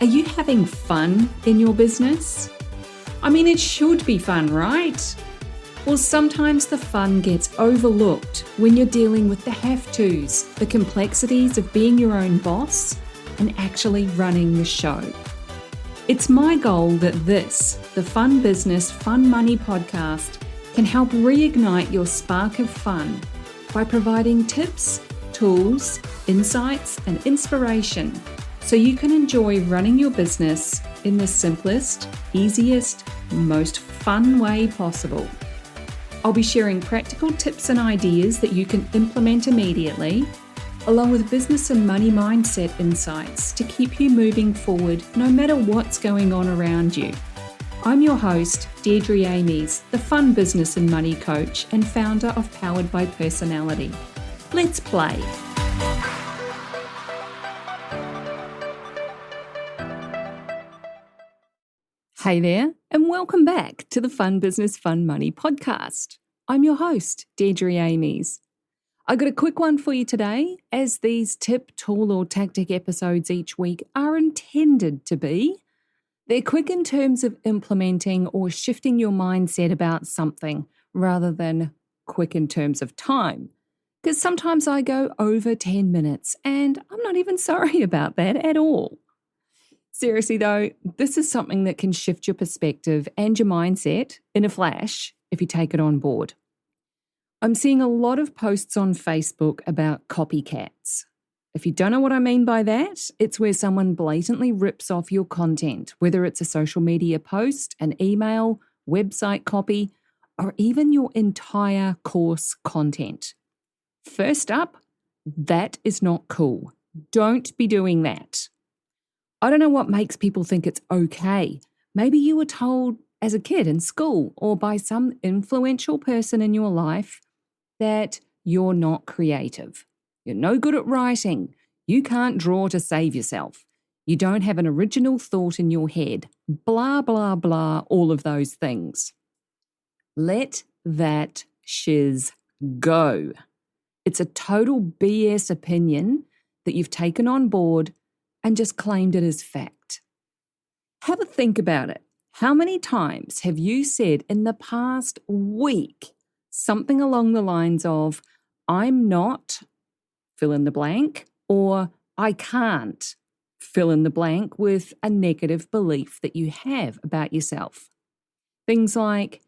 Are you having fun in your business? I mean, it should be fun, right? Well, sometimes the fun gets overlooked when you're dealing with the have-tos, the complexities of being your own boss and actually running the show. It's my goal that this, the Fun Business, Fun Money podcast, can help reignite your spark of fun by providing tips, tools, insights, and inspiration so you can enjoy running your business in the simplest, easiest, most fun way possible. I'll be sharing practical tips and ideas that you can implement immediately, along with business and money mindset insights to keep you moving forward no matter what's going on around you. I'm your host, Deirdre Amies, the Fun Business and Money Coach and founder of Powered by Personality. Let's play. Hey there, and welcome back to the Fun Business, Fun Money podcast. I'm your host, Deirdre Amies. I got a quick one for you today, as these tip, tool, or tactic episodes each week are intended to be. They're quick in terms of implementing or shifting your mindset about something, rather than quick in terms of time. Because sometimes I go over 10 minutes, and I'm not even sorry about that at all. Seriously though, this is something that can shift your perspective and your mindset in a flash if you take it on board. I'm seeing a lot of posts on Facebook about copycats. If you don't know what I mean by that, it's where someone blatantly rips off your content, whether it's a social media post, an email, website copy, or even your entire course content. First up, that is not cool. Don't be doing that. I don't know what makes people think it's okay. Maybe you were told as a kid in school or by some influential person in your life that you're not creative. You're no good at writing. You can't draw to save yourself. You don't have an original thought in your head. Blah, blah, blah, all of those things. Let that shiz go. It's a total BS opinion that you've taken on board and just claimed it as fact. Have a think about it. How many times have you said in the past week something along the lines of, I'm not, fill in the blank, or I can't, fill in the blank, with a negative belief that you have about yourself? Things like,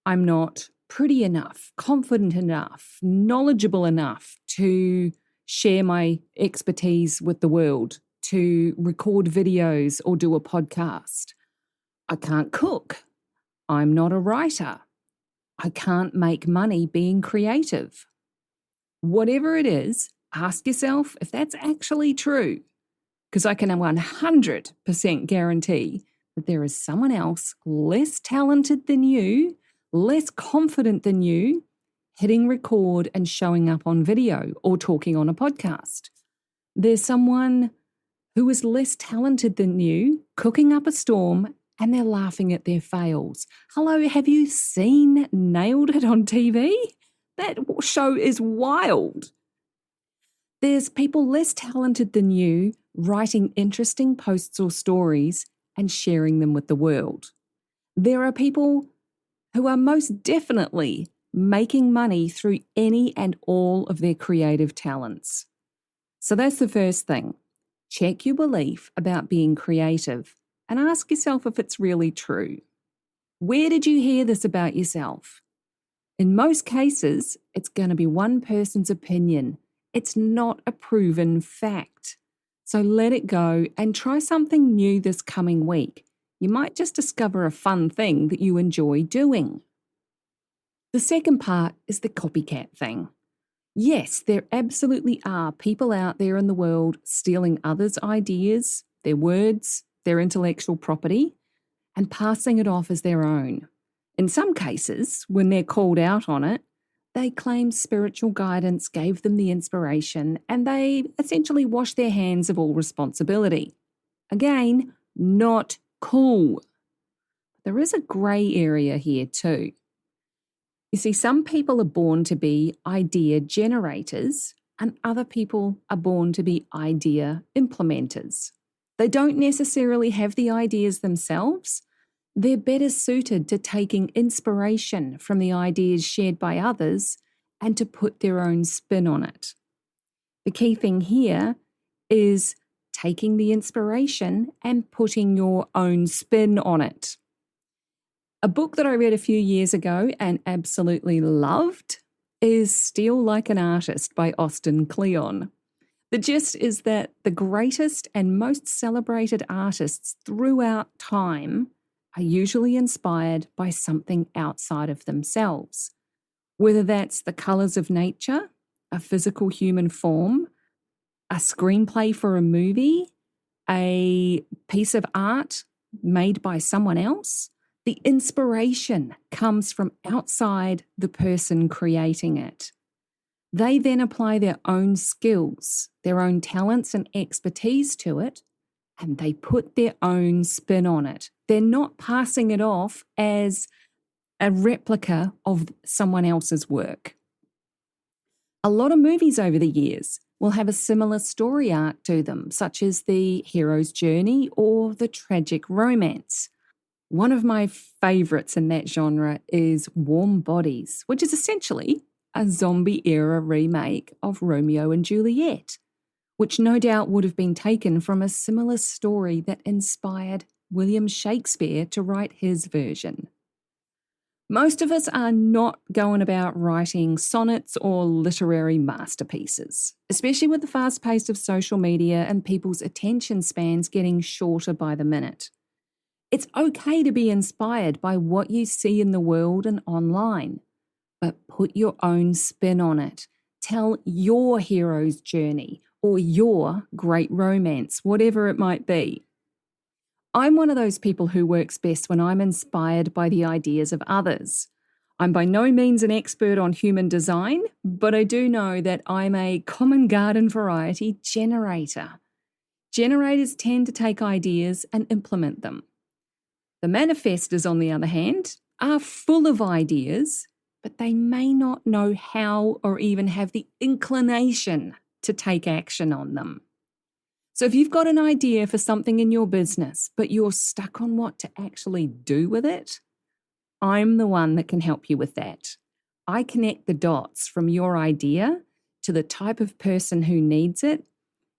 I'm not pretty enough, confident enough, knowledgeable enough to share my expertise with the world, to record videos or do a podcast. I can't cook. I'm not a writer. I can't make money being creative. Whatever it is, ask yourself if that's actually true, because I can 100% guarantee that there is someone else less talented than you, less confident than you, hitting record and showing up on video or talking on a podcast. There's someone who is less talented than you, cooking up a storm, and they're laughing at their fails. Hello, have you seen Nailed It on TV? That show is wild. There's people less talented than you writing interesting posts or stories and sharing them with the world. There are people who are most definitely making money through any and all of their creative talents. So that's the first thing. Check your belief about being creative and ask yourself if it's really true. Where did you hear this about yourself? In most cases, it's going to be one person's opinion. It's not a proven fact. So let it go and try something new this coming week. You might just discover a fun thing that you enjoy doing. The second part is the copycat thing. Yes, there absolutely are people out there in the world stealing others' ideas, their words, their intellectual property, and passing it off as their own. In some cases, when they're called out on it, they claim spiritual guidance gave them the inspiration and they essentially wash their hands of all responsibility. Again, not cool. There is a grey area here too. You see, some people are born to be idea generators and other people are born to be idea implementers. They don't necessarily have the ideas themselves. They're better suited to taking inspiration from the ideas shared by others and to put their own spin on it. The key thing here is taking the inspiration and putting your own spin on it. A book that I read a few years ago and absolutely loved is Steal Like an Artist by Austin Kleon. The gist is that the greatest and most celebrated artists throughout time are usually inspired by something outside of themselves, whether that's the colours of nature, a physical human form, a screenplay for a movie, a piece of art made by someone else. The inspiration comes from outside the person creating it. They then apply their own skills, their own talents and expertise to it, and they put their own spin on it. They're not passing it off as a replica of someone else's work. A lot of movies over the years will have a similar story arc to them, such as the hero's journey or the tragic romance. One of my favourites in that genre is Warm Bodies, which is essentially a zombie-era remake of Romeo and Juliet, which no doubt would have been taken from a similar story that inspired William Shakespeare to write his version. Most of us are not going about writing sonnets or literary masterpieces, especially with the fast pace of social media and people's attention spans getting shorter by the minute. It's okay to be inspired by what you see in the world and online, but put your own spin on it. Tell your hero's journey or your great romance, whatever it might be. I'm one of those people who works best when I'm inspired by the ideas of others. I'm by no means an expert on human design, but I do know that I'm a common garden variety generator. Generators tend to take ideas and implement them. The manifestors, on the other hand, are full of ideas, but they may not know how or even have the inclination to take action on them. So if you've got an idea for something in your business, but you're stuck on what to actually do with it, I'm the one that can help you with that. I connect the dots from your idea to the type of person who needs it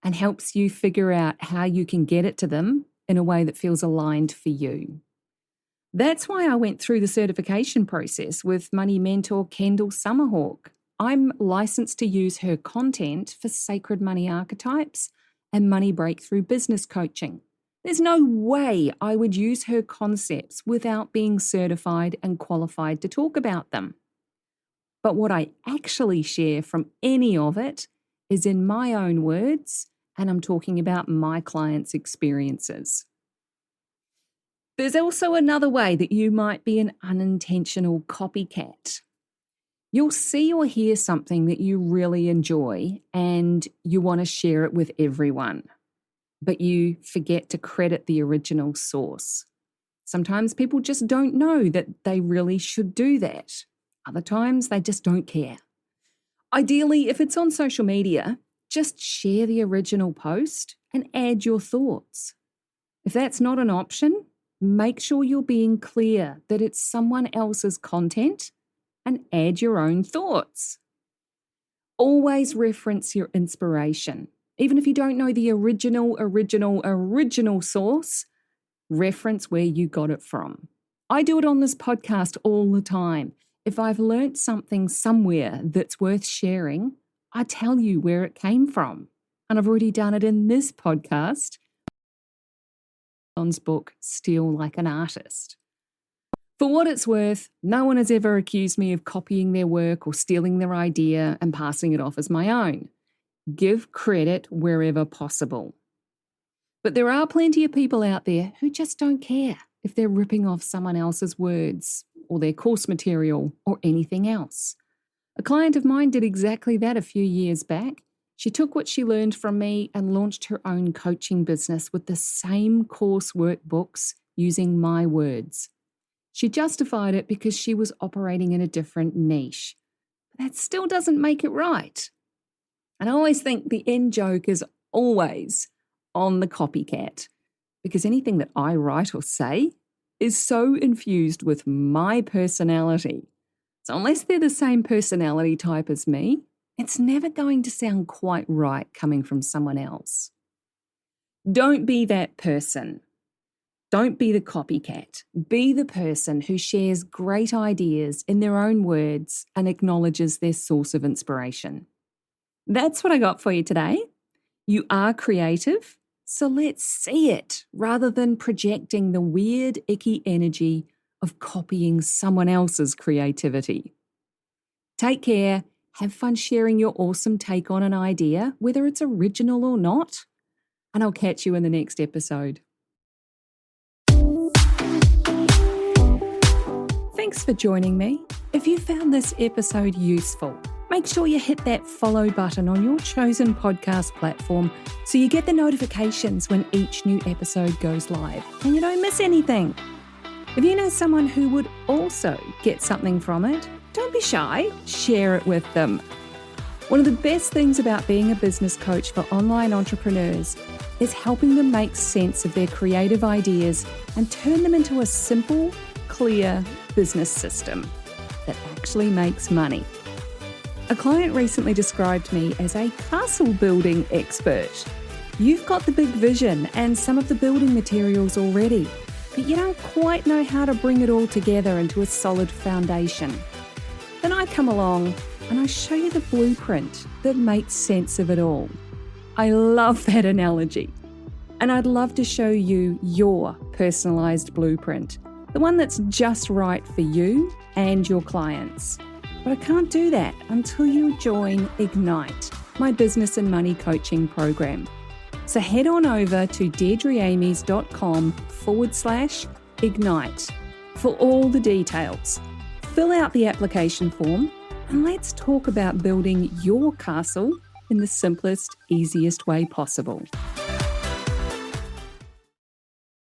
and helps you figure out how you can get it to them in a way that feels aligned for you. That's why I went through the certification process with money mentor Kendall Summerhawk. I'm licensed to use her content for sacred money archetypes and money breakthrough business coaching. There's no way I would use her concepts without being certified and qualified to talk about them. But what I actually share from any of it is in my own words, and I'm talking about my clients' experiences. There's also another way that you might be an unintentional copycat. You'll see or hear something that you really enjoy and you want to share it with everyone, but you forget to credit the original source. Sometimes people just don't know that they really should do that. Other times they just don't care. Ideally, if it's on social media, just share the original post and add your thoughts. If that's not an option, make sure you're being clear that it's someone else's content and add your own thoughts. Always reference your inspiration. Even if you don't know the original source, reference where you got it from. I do it on this podcast all the time. If I've learnt something somewhere that's worth sharing, I tell you where it came from. And I've already done it in this podcast. John's book, Steal Like an Artist. For what it's worth, no one has ever accused me of copying their work or stealing their idea and passing it off as my own. Give credit wherever possible. But there are plenty of people out there who just don't care if they're ripping off someone else's words or their course material or anything else. A client of mine did exactly that a few years back. She took what she learned from me and launched her own coaching business with the same course workbooks using my words. She justified it because she was operating in a different niche. But that still doesn't make it right. And I always think the end joke is always on the copycat, because anything that I write or say is so infused with my personality. So unless they're the same personality type as me, it's never going to sound quite right coming from someone else. Don't be that person. Don't be the copycat. Be the person who shares great ideas in their own words and acknowledges their source of inspiration. That's what I got for you today. You are creative, so let's see it rather than projecting the weird, icky energy of copying someone else's creativity. Take care. Have fun sharing your awesome take on an idea, whether it's original or not. And I'll catch you in the next episode. Thanks for joining me. If you found this episode useful, make sure you hit that follow button on your chosen podcast platform so you get the notifications when each new episode goes live and you don't miss anything. If you know someone who would also get something from it, don't be shy, share it with them. One of the best things about being a business coach for online entrepreneurs is helping them make sense of their creative ideas and turn them into a simple, clear business system that actually makes money. A client recently described me as a castle building expert. You've got the big vision and some of the building materials already, but you don't quite know how to bring it all together into a solid foundation. Then I come along and I show you the blueprint that makes sense of it all. I love that analogy. And I'd love to show you your personalised blueprint, the one that's just right for you and your clients. But I can't do that until you join Ignite, my business and money coaching program. So head on over to deirdreamies.com/ignite for all the details. Fill out the application form and let's talk about building your castle in the simplest, easiest way possible.